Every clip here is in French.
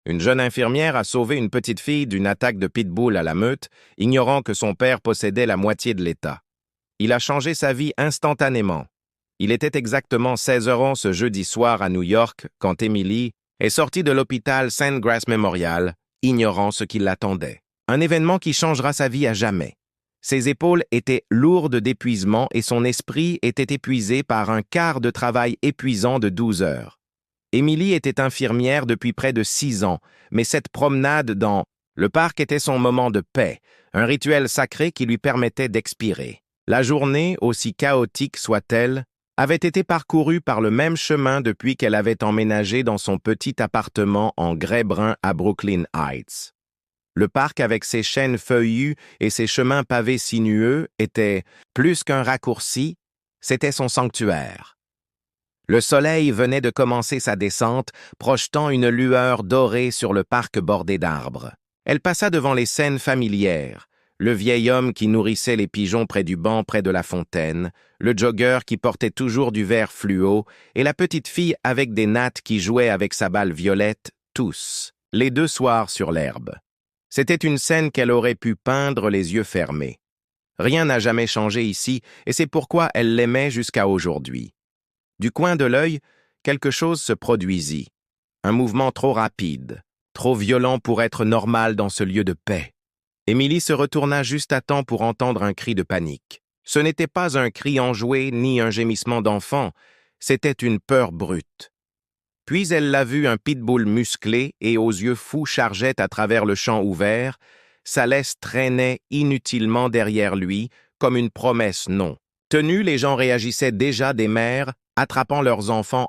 Une jeune infirmière a sauvé une petite fille d'une attaque de pitbull à la meute, ignorant que son père possédait la moitié de l'État. Il a changé sa vie instantanément. Il était exactement 16h11 ce jeudi soir à New York quand Emily est sortie de l'hôpital St. Grace Memorial, ignorant ce qui l'attendait. Un événement qui changera sa vie à jamais. Ses épaules étaient lourdes d'épuisement et son esprit était épuisé par un quart de travail épuisant de 12 heures. Emily était infirmière depuis près de 6 ans, mais cette promenade dans le parc était son moment de paix, un rituel sacré qui lui permettait d'expirer. La journée, aussi chaotique soit-elle, avait été parcourue par le même chemin depuis qu'elle avait emménagé dans son petit appartement en grès brun à Brooklyn Heights. Le parc avec ses chênes feuillus et ses chemins pavés sinueux était plus qu'un raccourci, c'était son sanctuaire. Le soleil venait de commencer sa descente, projetant une lueur dorée sur le parc bordé d'arbres. Elle passa devant les scènes familières, le vieil homme qui nourrissait les pigeons près du banc près de la fontaine, le jogger qui portait toujours du vert fluo et la petite fille avec des nattes qui jouait avec sa balle violette, tous, les 2 soirs sur l'herbe. C'était une scène qu'elle aurait pu peindre les yeux fermés. Rien n'a jamais changé ici et c'est pourquoi elle l'aimait jusqu'à aujourd'hui. Du coin de l'œil, quelque chose se produisit. Un mouvement trop rapide, trop violent pour être normal dans ce lieu de paix. Emily se retourna juste à temps pour entendre un cri de panique. Ce n'était pas un cri enjoué ni un gémissement d'enfant, c'était une peur brute. Puis elle l'a vu un pitbull musclé et aux yeux fous chargeait à travers le champ ouvert, sa laisse traînait inutilement derrière lui, comme une promesse non. Tenus, les gens réagissaient déjà des mères, attrapant leurs enfants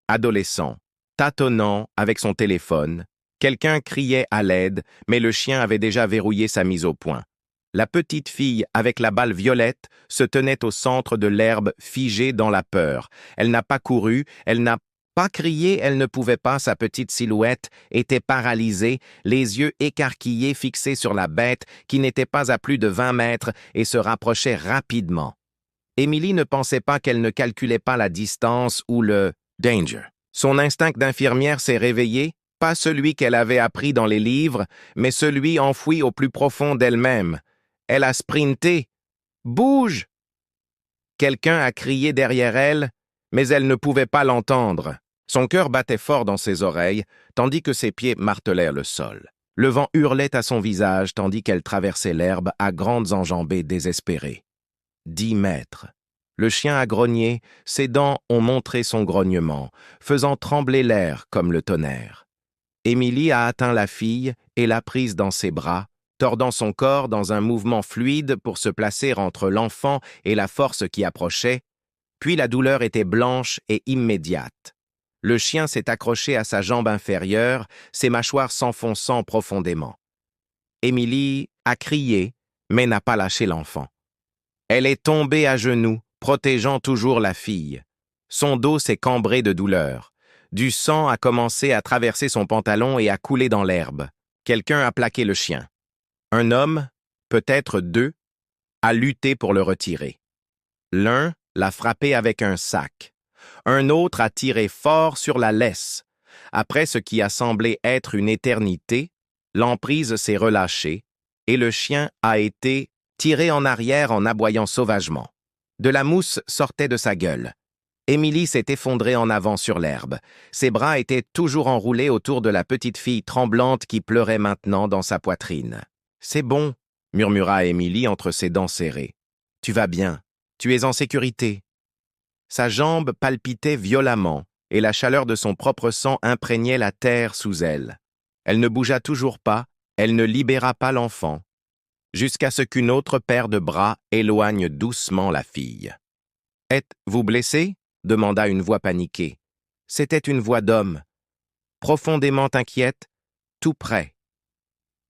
adolescents, tâtonnant avec son téléphone. Quelqu'un criait à l'aide, mais le chien avait déjà verrouillé sa mise au point. La petite fille, avec la balle violette, se tenait au centre de l'herbe, figée dans la peur. Elle n'a pas couru, elle n'a pas crié, elle ne pouvait pas, sa petite silhouette était paralysée, les yeux écarquillés fixés sur la bête qui n'était pas à plus de 20 mètres et se rapprochait rapidement. Emily ne pensait pas qu'elle ne calculait pas la distance ou le « danger ». Son instinct d'infirmière s'est réveillé, pas celui qu'elle avait appris dans les livres, mais celui enfoui au plus profond d'elle-même. Elle a sprinté. « Bouge !» Quelqu'un a crié derrière elle, mais elle ne pouvait pas l'entendre. Son cœur battait fort dans ses oreilles, tandis que ses pieds martelèrent le sol. Le vent hurlait à son visage tandis qu'elle traversait l'herbe à grandes enjambées désespérées. 10 mètres. Le chien a grogné, ses dents ont montré son grognement, faisant trembler l'air comme le tonnerre. Emily a atteint la fille et l'a prise dans ses bras, tordant son corps dans un mouvement fluide pour se placer entre l'enfant et la force qui approchait, puis la douleur était blanche et immédiate. Le chien s'est accroché à sa jambe inférieure, ses mâchoires s'enfonçant profondément. Emily a crié, mais n'a pas lâché l'enfant. Elle est tombée à genoux, protégeant toujours la fille. Son dos s'est cambré de douleur. Du sang a commencé à traverser son pantalon et à couler dans l'herbe. Quelqu'un a plaqué le chien. Un homme, peut-être 2, a lutté pour le retirer. L'un l'a frappé avec un sac. Un autre a tiré fort sur la laisse. Après ce qui a semblé être une éternité, l'emprise s'est relâchée et le chien a été tiré en arrière en aboyant sauvagement. De la mousse sortait de sa gueule. Emily s'est effondrée en avant sur l'herbe. Ses bras étaient toujours enroulés autour de la petite fille tremblante qui pleurait maintenant dans sa poitrine. « C'est bon », murmura Emily entre ses dents serrées. « Tu vas bien. Tu es en sécurité. » Sa jambe palpitait violemment et la chaleur de son propre sang imprégnait la terre sous elle. Elle ne bougea toujours pas, elle ne libéra pas l'enfant, jusqu'à ce qu'une autre paire de bras éloigne doucement la fille. « Êtes-vous blessé ?» demanda une voix paniquée. C'était une voix d'homme, profondément inquiète, tout près.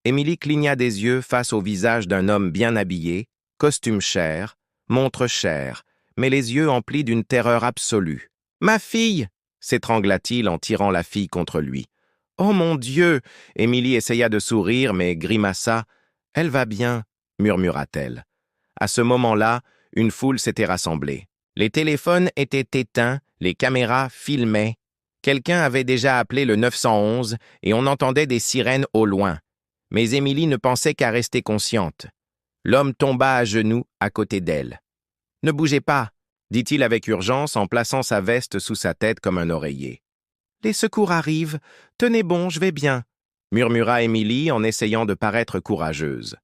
Emily cligna des yeux face au visage d'un homme bien habillé, costume cher, montre chère, mais les yeux emplis d'une terreur absolue. « Ma fille !» s'étrangla-t-il en tirant la fille contre lui. « Oh mon Dieu !» Emily essaya de sourire, mais grimaça. « Elle va bien !» murmura-t-elle. À ce moment-là, une foule s'était rassemblée. Les téléphones étaient éteints, les caméras filmaient. Quelqu'un avait déjà appelé le 911 et on entendait des sirènes au loin. Mais Émilie ne pensait qu'à rester consciente. L'homme tomba à genoux à côté d'elle. « Ne bougez pas !» dit-il avec urgence en plaçant sa veste sous sa tête comme un oreiller. « Les secours arrivent. Tenez bon, je vais bien !» murmura Émilie en essayant de paraître courageuse.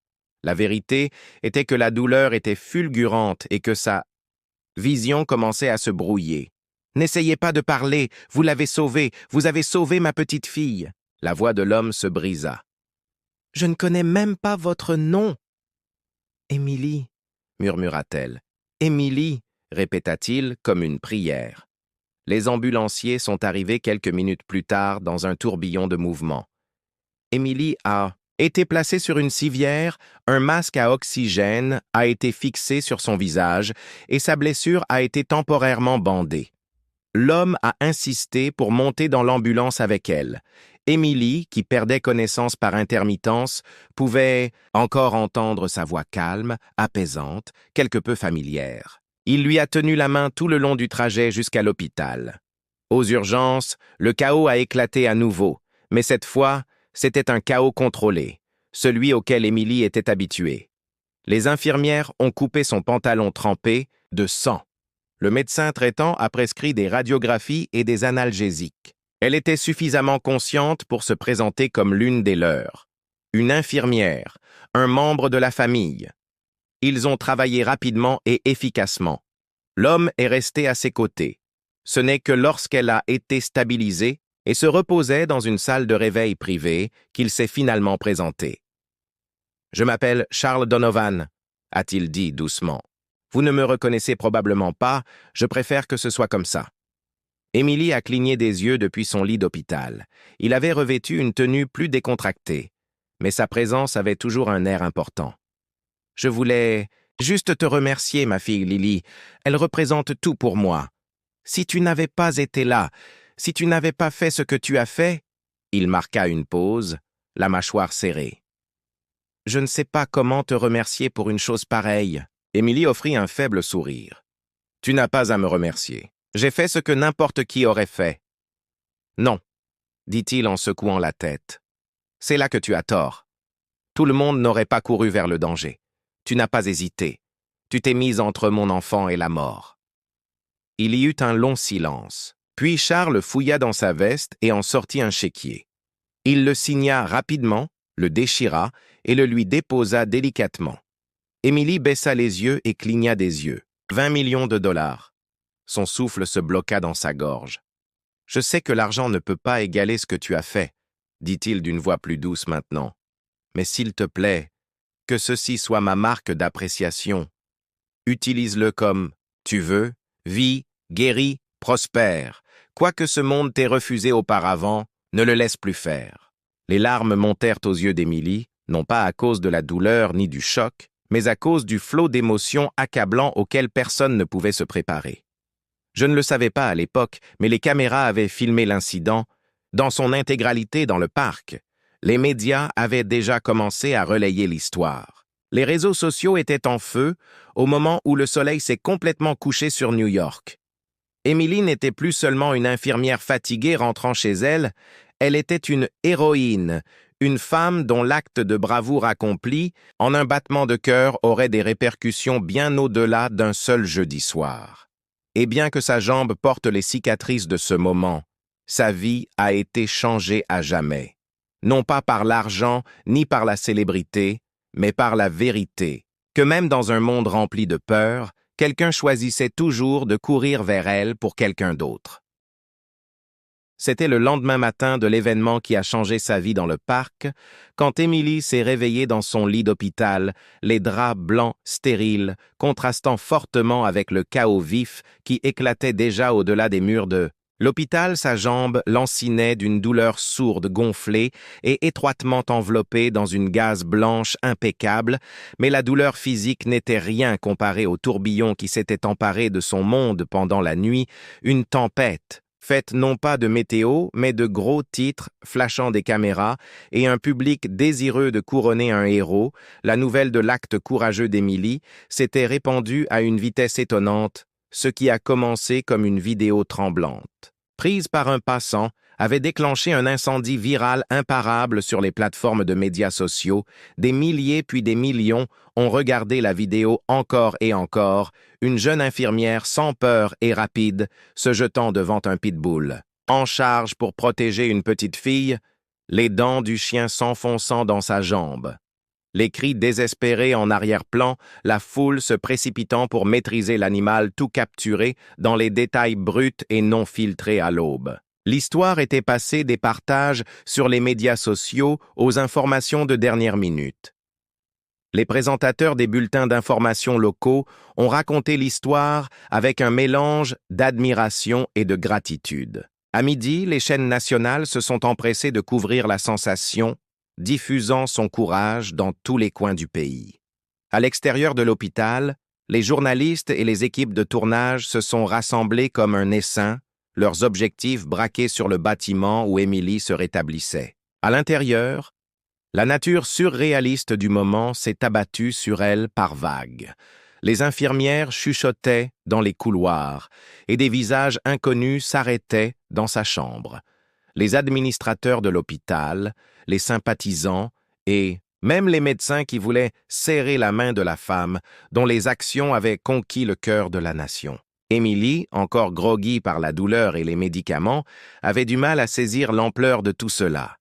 La vérité était que la douleur était fulgurante et que sa vision commençait à se brouiller. « N'essayez pas de parler, vous l'avez sauvée, vous avez sauvé ma petite fille !» La voix de l'homme se brisa. « Je ne connais même pas votre nom. »« Émilie, » murmura-t-elle. « Émilie, » répéta-t-il comme une prière. Les ambulanciers sont arrivés quelques minutes plus tard dans un tourbillon de mouvements. Émilie a été placée sur une civière, un masque à oxygène a été fixé sur son visage et sa blessure a été temporairement bandée. L'homme a insisté pour monter dans l'ambulance avec elle. Émilie, qui perdait connaissance par intermittence, pouvait encore entendre sa voix calme, apaisante, quelque peu familière. Il lui a tenu la main tout le long du trajet jusqu'à l'hôpital. Aux urgences, le chaos a éclaté à nouveau, mais cette fois, c'était un chaos contrôlé, celui auquel Émilie était habituée. Les infirmières ont coupé son pantalon trempé de sang. Le médecin traitant a prescrit des radiographies et des analgésiques. Elle était suffisamment consciente pour se présenter comme l'une des leurs. Une infirmière, un membre de la famille. Ils ont travaillé rapidement et efficacement. L'homme est resté à ses côtés. Ce n'est que lorsqu'elle a été stabilisée et se reposait dans une salle de réveil privée qu'il s'est finalement présenté. « Je m'appelle Charles Donovan », a-t-il dit doucement. « Vous ne me reconnaissez probablement pas, je préfère que ce soit comme ça. » Émilie a cligné des yeux depuis son lit d'hôpital. Il avait revêtu une tenue plus décontractée, mais sa présence avait toujours un air important. « Je voulais juste te remercier, ma fille Lily. Elle représente tout pour moi. Si tu n'avais pas été là, si tu n'avais pas fait ce que tu as fait... » Il marqua une pause, la mâchoire serrée. « Je ne sais pas comment te remercier pour une chose pareille. » Émilie offrit un faible sourire. « Tu n'as pas à me remercier. J'ai fait ce que n'importe qui aurait fait. »« Non, » dit-il en secouant la tête. « C'est là que tu as tort. Tout le monde n'aurait pas couru vers le danger. Tu n'as pas hésité. Tu t'es mise entre mon enfant et la mort. » Il y eut un long silence. Puis Charles fouilla dans sa veste et en sortit un chéquier. Il le signa rapidement, le déchira et le lui déposa délicatement. Émilie baissa les yeux et cligna des yeux. 20 millions de dollars. Son souffle se bloqua dans sa gorge. « Je sais que l'argent ne peut pas égaler ce que tu as fait, » dit-il d'une voix plus douce maintenant. « Mais s'il te plaît, que ceci soit ma marque d'appréciation. Utilise-le comme tu veux, vis, guéris, prospère. Quoi que ce monde t'ait refusé auparavant, ne le laisse plus faire. » Les larmes montèrent aux yeux d'Émilie, non pas à cause de la douleur ni du choc, mais à cause du flot d'émotions accablant auquel personne ne pouvait se préparer. Je ne le savais pas à l'époque, mais les caméras avaient filmé l'incident dans son intégralité dans le parc. Les médias avaient déjà commencé à relayer l'histoire. Les réseaux sociaux étaient en feu au moment où le soleil s'est complètement couché sur New York. Émilie n'était plus seulement une infirmière fatiguée rentrant chez elle, elle était une héroïne, une femme dont l'acte de bravoure accompli, en un battement de cœur, aurait des répercussions bien au-delà d'un seul jeudi soir. Et bien que sa jambe porte les cicatrices de ce moment, sa vie a été changée à jamais. Non pas par l'argent ni par la célébrité, mais par la vérité, que même dans un monde rempli de peur, quelqu'un choisissait toujours de courir vers elle pour quelqu'un d'autre. C'était le lendemain matin de l'événement qui a changé sa vie dans le parc, quand Émilie s'est réveillée dans son lit d'hôpital, les draps blancs stériles contrastant fortement avec le chaos vif qui éclatait déjà au-delà des murs de l'hôpital. Sa jambe lancinait d'une douleur sourde gonflée et étroitement enveloppée dans une gaze blanche impeccable, mais la douleur physique n'était rien comparée au tourbillon qui s'était emparé de son monde pendant la nuit, une tempête, faite non pas de météo, mais de gros titres flashant des caméras et un public désireux de couronner un héros. La nouvelle de l'acte courageux d'Émilie s'était répandue à une vitesse étonnante, ce qui a commencé comme une vidéo tremblante, prise par un passant, avait déclenché un incendie viral imparable sur les plateformes de médias sociaux. Des milliers puis des millions ont regardé la vidéo encore et encore, une jeune infirmière sans peur et rapide se jetant devant un pitbull. En charge pour protéger une petite fille, les dents du chien s'enfonçant dans sa jambe. Les cris désespérés en arrière-plan, la foule se précipitant pour maîtriser l'animal tout capturé dans les détails bruts et non filtrés à l'aube. L'histoire était passée des partages sur les médias sociaux aux informations de dernière minute. Les présentateurs des bulletins d'information locaux ont raconté l'histoire avec un mélange d'admiration et de gratitude. À midi, les chaînes nationales se sont empressées de couvrir la sensation, diffusant son courage dans tous les coins du pays. À l'extérieur de l'hôpital, les journalistes et les équipes de tournage se sont rassemblés comme un essaim, leurs objectifs braqués sur le bâtiment où Émilie se rétablissait. À l'intérieur, la nature surréaliste du moment s'est abattue sur elle par vagues. Les infirmières chuchotaient dans les couloirs et des visages inconnus s'arrêtaient dans sa chambre. Les administrateurs de l'hôpital, les sympathisants et même les médecins qui voulaient serrer la main de la femme dont les actions avaient conquis le cœur de la nation. Émilie, encore groggy par la douleur et les médicaments, avait du mal à saisir l'ampleur de tout cela.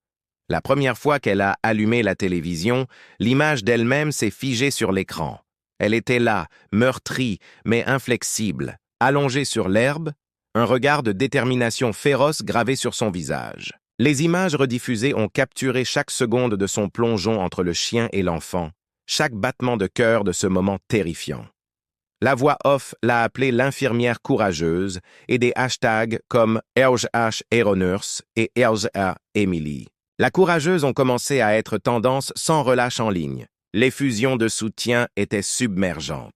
La première fois qu'elle a allumé la télévision, l'image d'elle-même s'est figée sur l'écran. Elle était là, meurtrie, mais inflexible, allongée sur l'herbe, un regard de détermination féroce gravé sur son visage. Les images rediffusées ont capturé chaque seconde de son plongeon entre le chien et l'enfant, chaque battement de cœur de ce moment terrifiant. La voix off l'a appelée l'infirmière courageuse et des hashtags comme #H Eronurs et #Emily. La courageuse ont commencé à être tendance sans relâche en ligne. L'effusion de soutien était submergente.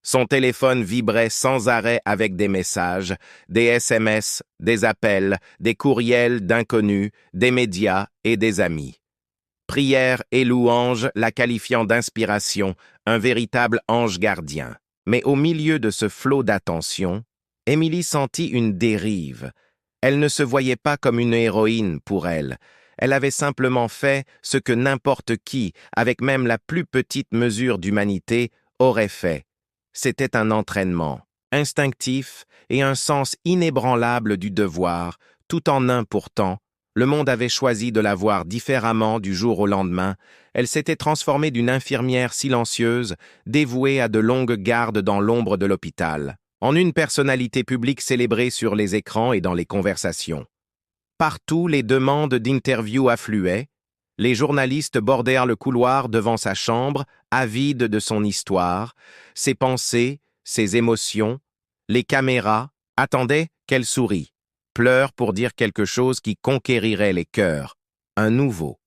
Son téléphone vibrait sans arrêt avec des messages, des SMS, des appels, des courriels d'inconnus, des médias et des amis. Prières et louanges la qualifiant d'inspiration, un véritable ange gardien. Mais au milieu de ce flot d'attention, Émilie sentit une dérive. Elle ne se voyait pas comme une héroïne pour elle. Elle avait simplement fait ce que n'importe qui, avec même la plus petite mesure d'humanité, aurait fait. C'était un entraînement, instinctif et un sens inébranlable du devoir, tout en un pourtant. Le monde avait choisi de la voir différemment du jour au lendemain. Elle s'était transformée d'une infirmière silencieuse, dévouée à de longues gardes dans l'ombre de l'hôpital, en une personnalité publique célébrée sur les écrans et dans les conversations. Partout, les demandes d'interview affluaient. Les journalistes bordèrent le couloir devant sa chambre, avides de son histoire, ses pensées, ses émotions. Les caméras attendaient qu'elle sourie, pleure pour dire quelque chose qui conquérirait les cœurs, un nouveau.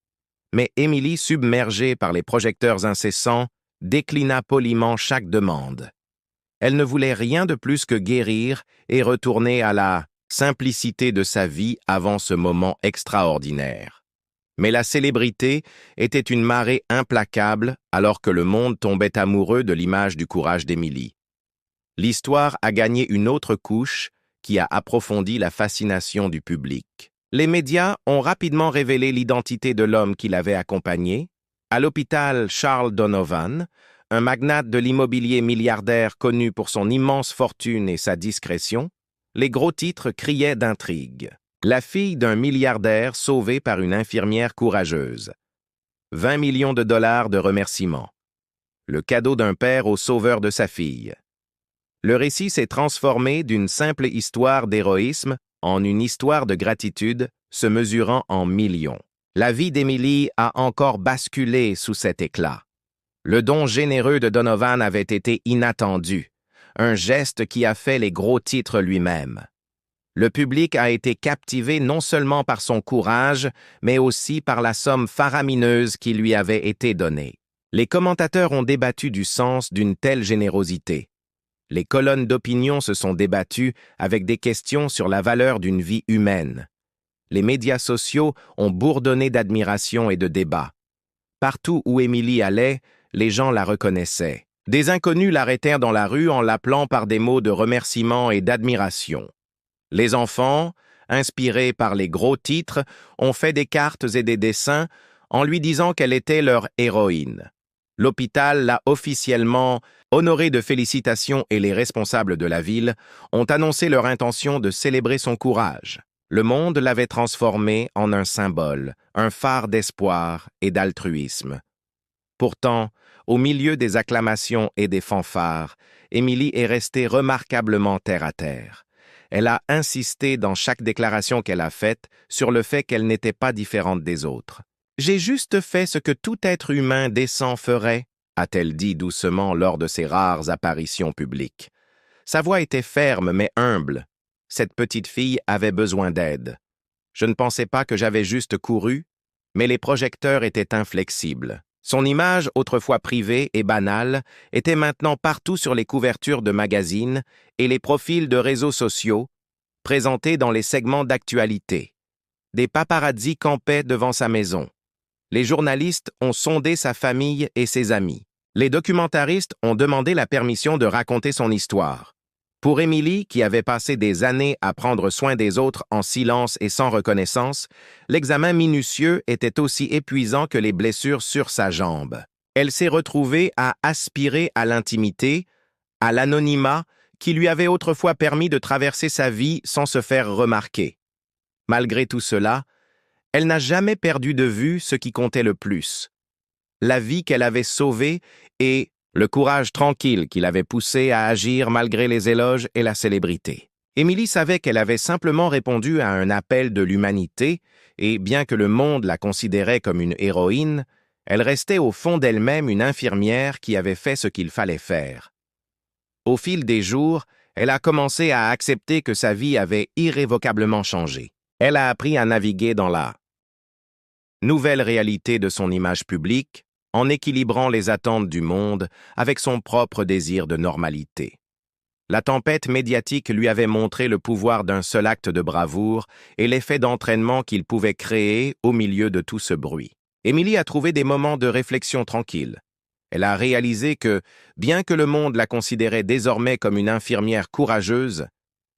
Mais Émilie, submergée par les projecteurs incessants, déclina poliment chaque demande. Elle ne voulait rien de plus que guérir et retourner à la simplicité de sa vie avant ce moment extraordinaire. Mais la célébrité était une marée implacable alors que le monde tombait amoureux de l'image du courage d'Émilie. L'histoire a gagné une autre couche qui a approfondi la fascination du public. Les médias ont rapidement révélé l'identité de l'homme qui l'avait accompagné. À l'hôpital Charles Donovan, un magnate de l'immobilier milliardaire connu pour son immense fortune et sa discrétion, les gros titres criaient d'intrigue. La fille d'un milliardaire sauvée par une infirmière courageuse. 20 millions de dollars de remerciements. Le cadeau d'un père au sauveur de sa fille. Le récit s'est transformé d'une simple histoire d'héroïsme en une histoire de gratitude se mesurant en millions. La vie d'Émilie a encore basculé sous cet éclat. Le don généreux de Donovan avait été inattendu, un geste qui a fait les gros titres lui-même. Le public a été captivé non seulement par son courage, mais aussi par la somme faramineuse qui lui avait été donnée. Les commentateurs ont débattu du sens d'une telle générosité. Les colonnes d'opinion se sont débattues avec des questions sur la valeur d'une vie humaine. Les médias sociaux ont bourdonné d'admiration et de débats. Partout où Émilie allait, les gens la reconnaissaient. Des inconnus l'arrêtèrent dans la rue en l'appelant par des mots de remerciement et d'admiration. Les enfants, inspirés par les gros titres, ont fait des cartes et des dessins en lui disant qu'elle était leur héroïne. L'hôpital l'a officiellement honorée de félicitations et les responsables de la ville ont annoncé leur intention de célébrer son courage. Le monde l'avait transformée en un symbole, un phare d'espoir et d'altruisme. Pourtant, au milieu des acclamations et des fanfares, Émilie est restée remarquablement terre à terre. Elle a insisté dans chaque déclaration qu'elle a faite sur le fait qu'elle n'était pas différente des autres. « J'ai juste fait ce que tout être humain décent ferait », a-t-elle dit doucement lors de ses rares apparitions publiques. Sa voix était ferme mais humble. Cette petite fille avait besoin d'aide. Je ne pensais pas que j'avais juste couru, mais les projecteurs étaient inflexibles. Son image, autrefois privée et banale, était maintenant partout sur les couvertures de magazines et les profils de réseaux sociaux, présentés dans les segments d'actualité. Des paparazzis campaient devant sa maison. Les journalistes ont sondé sa famille et ses amis. Les documentaristes ont demandé la permission de raconter son histoire. Pour Émilie, qui avait passé des années à prendre soin des autres en silence et sans reconnaissance, l'examen minutieux était aussi épuisant que les blessures sur sa jambe. Elle s'est retrouvée à aspirer à l'intimité, à l'anonymat qui lui avait autrefois permis de traverser sa vie sans se faire remarquer. Malgré tout cela, elle n'a jamais perdu de vue ce qui comptait le plus. La vie qu'elle avait sauvée et le courage tranquille qui l'avait poussée à agir malgré les éloges et la célébrité. Émilie savait qu'elle avait simplement répondu à un appel de l'humanité et, bien que le monde la considérait comme une héroïne, elle restait au fond d'elle-même une infirmière qui avait fait ce qu'il fallait faire. Au fil des jours, elle a commencé à accepter que sa vie avait irrévocablement changé. Elle a appris à naviguer dans la nouvelle réalité de son image publique, en équilibrant les attentes du monde avec son propre désir de normalité. La tempête médiatique lui avait montré le pouvoir d'un seul acte de bravoure et l'effet d'entraînement qu'il pouvait créer au milieu de tout ce bruit. Émilie a trouvé des moments de réflexion tranquille. Elle a réalisé que, bien que le monde la considérait désormais comme une infirmière courageuse,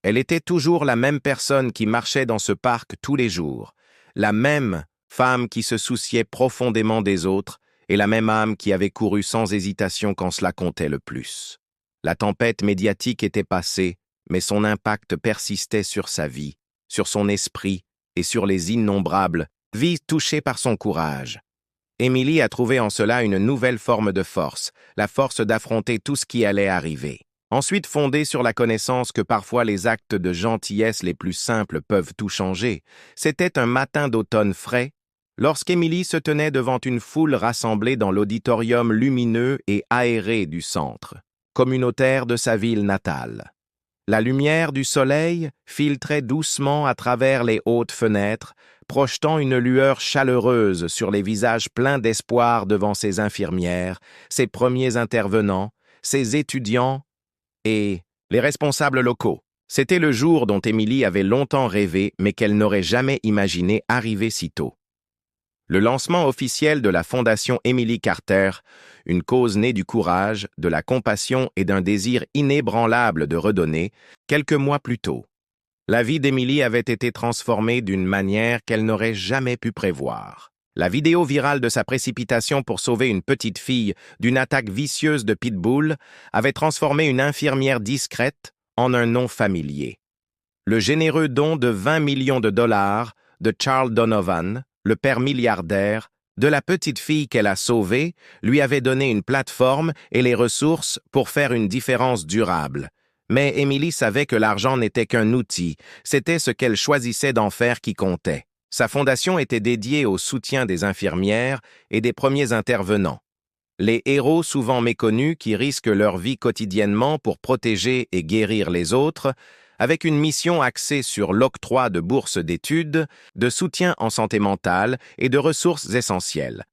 elle était toujours la même personne qui marchait dans ce parc tous les jours, la même femme qui se souciait profondément des autres, et la même âme qui avait couru sans hésitation quand cela comptait le plus. La tempête médiatique était passée, mais son impact persistait sur sa vie, sur son esprit et sur les innombrables vies touchées par son courage. Émilie a trouvé en cela une nouvelle forme de force, la force d'affronter tout ce qui allait arriver. Ensuite fondée sur la connaissance que parfois les actes de gentillesse les plus simples peuvent tout changer, c'était un matin d'automne frais, lorsqu'Émilie se tenait devant une foule rassemblée dans l'auditorium lumineux et aéré du centre, communautaire de sa ville natale. La lumière du soleil filtrait doucement à travers les hautes fenêtres, projetant une lueur chaleureuse sur les visages pleins d'espoir devant ses infirmières, ses premiers intervenants, ses étudiants et les responsables locaux. C'était le jour dont Émilie avait longtemps rêvé, mais qu'elle n'aurait jamais imaginé arriver si tôt. Le lancement officiel de la Fondation Emily Carter, une cause née du courage, de la compassion et d'un désir inébranlable de redonner, quelques mois plus tôt. La vie d'Émilie avait été transformée d'une manière qu'elle n'aurait jamais pu prévoir. La vidéo virale de sa précipitation pour sauver une petite fille d'une attaque vicieuse de pitbull avait transformé une infirmière discrète en un nom familier. Le généreux don de 20 millions de dollars de Charles Donovan, le père milliardaire, de la petite fille qu'elle a sauvée, lui avait donné une plateforme et les ressources pour faire une différence durable. Mais Émilie savait que l'argent n'était qu'un outil, c'était ce qu'elle choisissait d'en faire qui comptait. Sa fondation était dédiée au soutien des infirmières et des premiers intervenants. Les héros souvent méconnus qui risquent leur vie quotidiennement pour protéger et guérir les autres, avec une mission axée sur l'octroi de bourses d'études, de soutien en santé mentale et de ressources essentielles.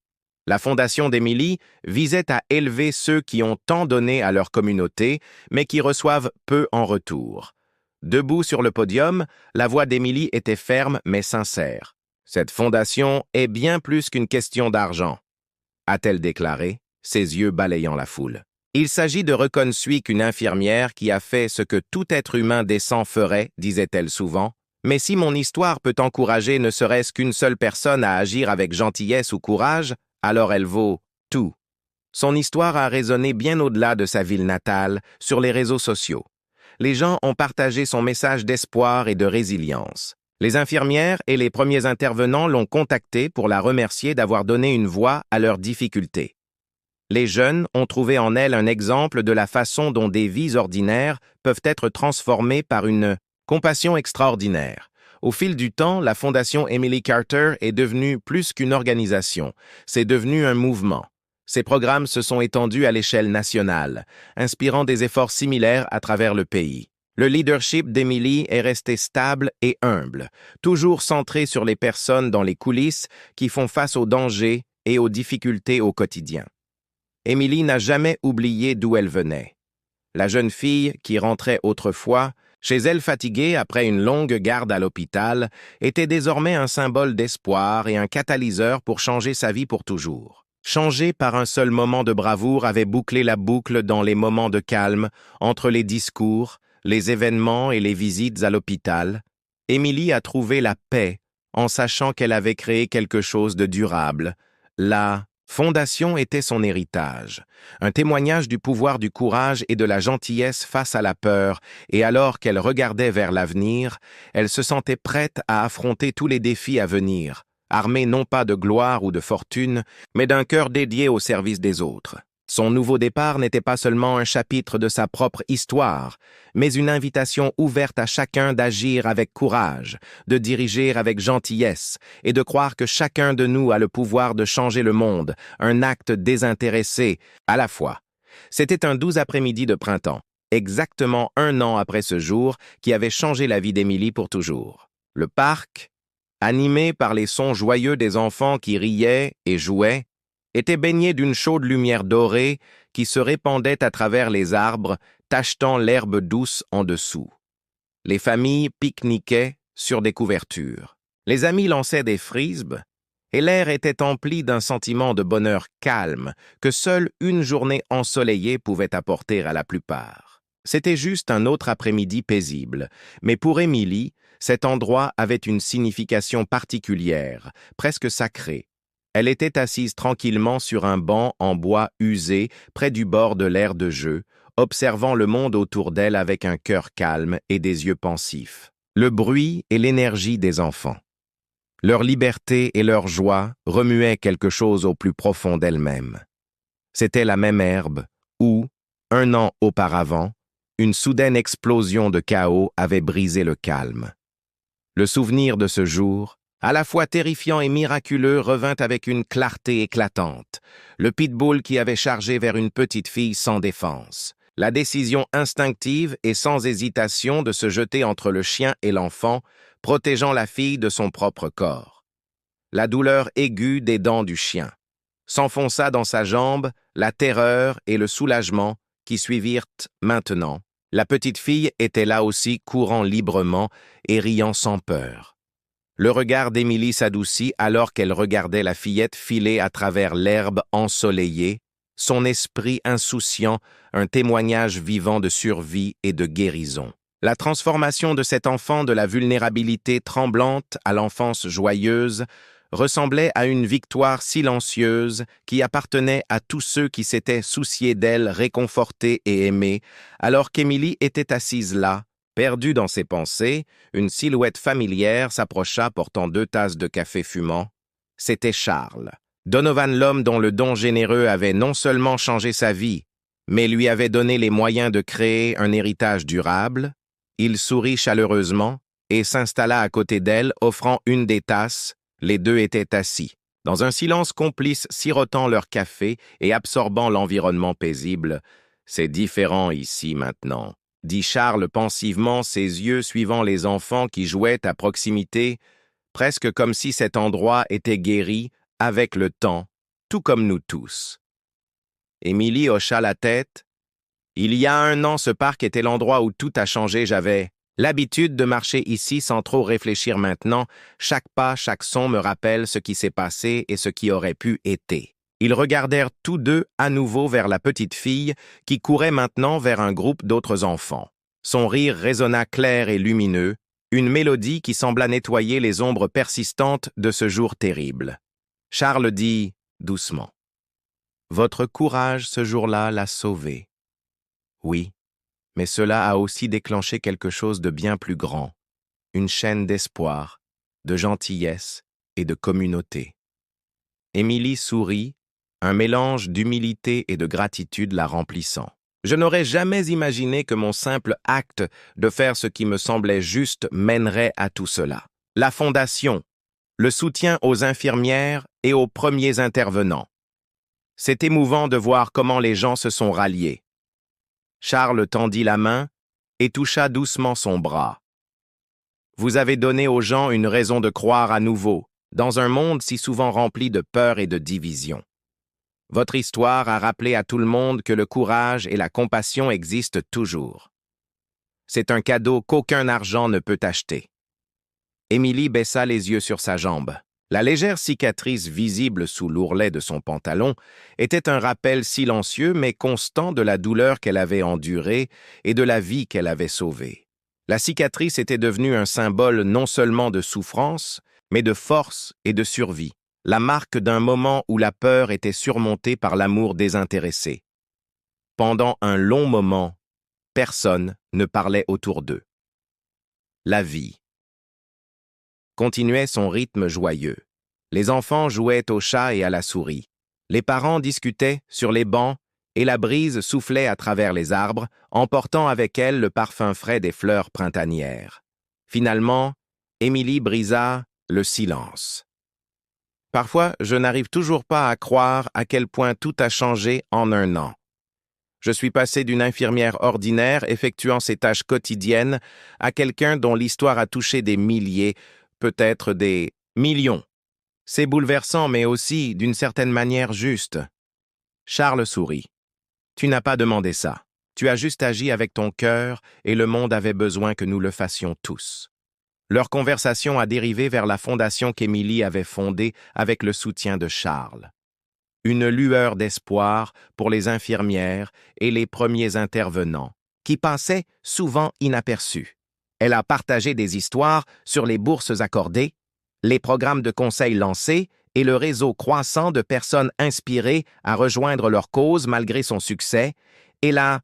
La Fondation d'Émilie visait à élever ceux qui ont tant donné à leur communauté, mais qui reçoivent peu en retour. Debout sur le podium, la voix d'Émilie était ferme mais sincère. « Cette fondation est bien plus qu'une question d'argent », a-t-elle déclaré, ses yeux balayant la foule. Il s'agit de reconnaître qu'une infirmière qui a fait ce que tout être humain décent ferait, disait-elle souvent, Mais si mon histoire peut encourager ne serait-ce qu'une seule personne à agir avec gentillesse ou courage, alors elle vaut tout. Son histoire a résonné bien au-delà de sa ville natale, sur les réseaux sociaux. Les gens ont partagé son message d'espoir et de résilience. Les infirmières et les premiers intervenants l'ont contactée pour la remercier d'avoir donné une voix à leurs difficultés. Les jeunes ont trouvé en elle un exemple de la façon dont des vies ordinaires peuvent être transformées par une compassion extraordinaire. Au fil du temps, la Fondation Emily Carter est devenue plus qu'une organisation, c'est devenu un mouvement. Ces programmes se sont étendus à l'échelle nationale, inspirant des efforts similaires à travers le pays. Le leadership d'Emily est resté stable et humble, toujours centré sur les personnes dans les coulisses qui font face aux dangers et aux difficultés au quotidien. Emily n'a jamais oublié d'où elle venait. La jeune fille qui rentrait autrefois, chez elle fatiguée après une longue garde à l'hôpital, était désormais un symbole d'espoir et un catalyseur pour changer sa vie pour toujours. Changer par un seul moment de bravoure avait bouclé la boucle dans les moments de calme, entre les discours, les événements et les visites à l'hôpital. Emily a trouvé la paix en sachant qu'elle avait créé quelque chose de durable. La fondation était son héritage, un témoignage du pouvoir du courage et de la gentillesse face à la peur, et alors qu'elle regardait vers l'avenir, elle se sentait prête à affronter tous les défis à venir, armée non pas de gloire ou de fortune, mais d'un cœur dédié au service des autres. Son nouveau départ n'était pas seulement un chapitre de sa propre histoire, mais une invitation ouverte à chacun d'agir avec courage, de diriger avec gentillesse et de croire que chacun de nous a le pouvoir de changer le monde, un acte désintéressé à la fois. C'était un 12 après-midi de printemps, exactement 1 an après ce jour qui avait changé la vie d'Émilie pour toujours. Le parc, animé par les sons joyeux des enfants qui riaient et jouaient, était baigné d'une chaude lumière dorée qui se répandait à travers les arbres, tachetant l'herbe douce en dessous. Les familles pique-niquaient sur des couvertures. Les amis lançaient des frisbees, et l'air était empli d'un sentiment de bonheur calme que seule une journée ensoleillée pouvait apporter à la plupart. C'était juste un autre après-midi paisible, mais pour Émilie, cet endroit avait une signification particulière, presque sacrée. Elle était assise tranquillement sur un banc en bois usé près du bord de l'aire de jeu, observant le monde autour d'elle avec un cœur calme et des yeux pensifs. Le bruit et l'énergie des enfants. Leur liberté et leur joie remuaient quelque chose au plus profond d'elle-même. C'était la même herbe où, 1 an auparavant, une soudaine explosion de chaos avait brisé le calme. Le souvenir de ce jour, à la fois terrifiant et miraculeux, revint avec une clarté éclatante. Le pitbull qui avait chargé vers une petite fille sans défense. La décision instinctive et sans hésitation de se jeter entre le chien et l'enfant, protégeant la fille de son propre corps. La douleur aiguë des dents du chien. S'enfonça dans sa jambe, la terreur et le soulagement qui suivirent maintenant. La petite fille était là aussi courant librement et riant sans peur. Le regard d'Émilie s'adoucit alors qu'elle regardait la fillette filer à travers l'herbe ensoleillée, son esprit insouciant, un témoignage vivant de survie et de guérison. La transformation de cet enfant de la vulnérabilité tremblante à l'enfance joyeuse ressemblait à une victoire silencieuse qui appartenait à tous ceux qui s'étaient souciés d'elle réconfortée et aimée, alors qu'Émilie était assise là, perdue dans ses pensées. Une silhouette familière s'approcha portant 2 tasses de café fumant. C'était Charles. Donovan, l'homme dont le don généreux avait non seulement changé sa vie, mais lui avait donné les moyens de créer un héritage durable. Il sourit chaleureusement et s'installa à côté d'elle, offrant une des tasses. Les deux étaient assis, dans un silence complice, sirotant leur café et absorbant l'environnement paisible. « C'est différent ici maintenant », dit Charles pensivement, ses yeux suivant les enfants qui jouaient à proximité, presque comme si cet endroit était guéri avec le temps, tout comme nous tous. Émilie hocha la tête. « Il y a 1 an, ce parc était l'endroit où tout a changé. J'avais l'habitude de marcher ici sans trop réfléchir maintenant. Chaque pas, chaque son me rappelle ce qui s'est passé et ce qui aurait pu être. » Ils regardèrent tous deux à nouveau vers la petite fille qui courait maintenant vers un groupe d'autres enfants. Son rire résonna clair et lumineux, Une mélodie qui sembla nettoyer les ombres persistantes de ce jour terrible. Charles dit doucement. Votre courage ce jour-là l'a sauvé. Oui, mais cela a aussi déclenché quelque chose de bien plus grand. Une chaîne d'espoir, de gentillesse et de communauté. Émilie sourit, un mélange d'humilité et de gratitude la remplissant. Je n'aurais jamais imaginé que mon simple acte de faire ce qui me semblait juste mènerait à tout cela. La fondation, le soutien aux infirmières et aux premiers intervenants. C'est émouvant de voir comment les gens se sont ralliés. Charles tendit la main et toucha doucement son bras. Vous avez donné aux gens une raison de croire à nouveau, dans un monde si souvent rempli de peur et de division. Votre histoire a rappelé à tout le monde que le courage et la compassion existent toujours. C'est un cadeau qu'aucun argent ne peut acheter. Émilie baissa les yeux sur sa jambe. La légère cicatrice visible sous l'ourlet de son pantalon était un rappel silencieux mais constant de la douleur qu'elle avait endurée et de la vie qu'elle avait sauvée. La cicatrice était devenue un symbole non seulement de souffrance, mais de force et de survie, la marque d'un moment où la peur était surmontée par l'amour désintéressé. Pendant un long moment, personne ne parlait autour d'eux. La vie continuait son rythme joyeux. Les enfants jouaient au chat et à la souris. Les parents discutaient sur les bancs et la brise soufflait à travers les arbres, emportant avec elle le parfum frais des fleurs printanières. Finalement, Émilie brisa le silence. Parfois, je n'arrive toujours pas à croire à quel point tout a changé en un an. Je suis passé d'une infirmière ordinaire effectuant ses tâches quotidiennes à quelqu'un dont l'histoire a touché des milliers, peut-être des millions. C'est bouleversant, mais aussi, d'une certaine manière, juste. Charles sourit. Tu n'as pas demandé ça. Tu as juste agi avec ton cœur et le monde avait besoin que nous le fassions tous. Leur conversation a dérivé vers la fondation qu'Émilie avait fondée avec le soutien de Charles. Une lueur d'espoir pour les infirmières et les premiers intervenants, qui passaient souvent inaperçus. Elle a partagé des histoires sur les bourses accordées, les programmes de conseil lancés et le réseau croissant de personnes inspirées à rejoindre leur cause malgré son succès, et la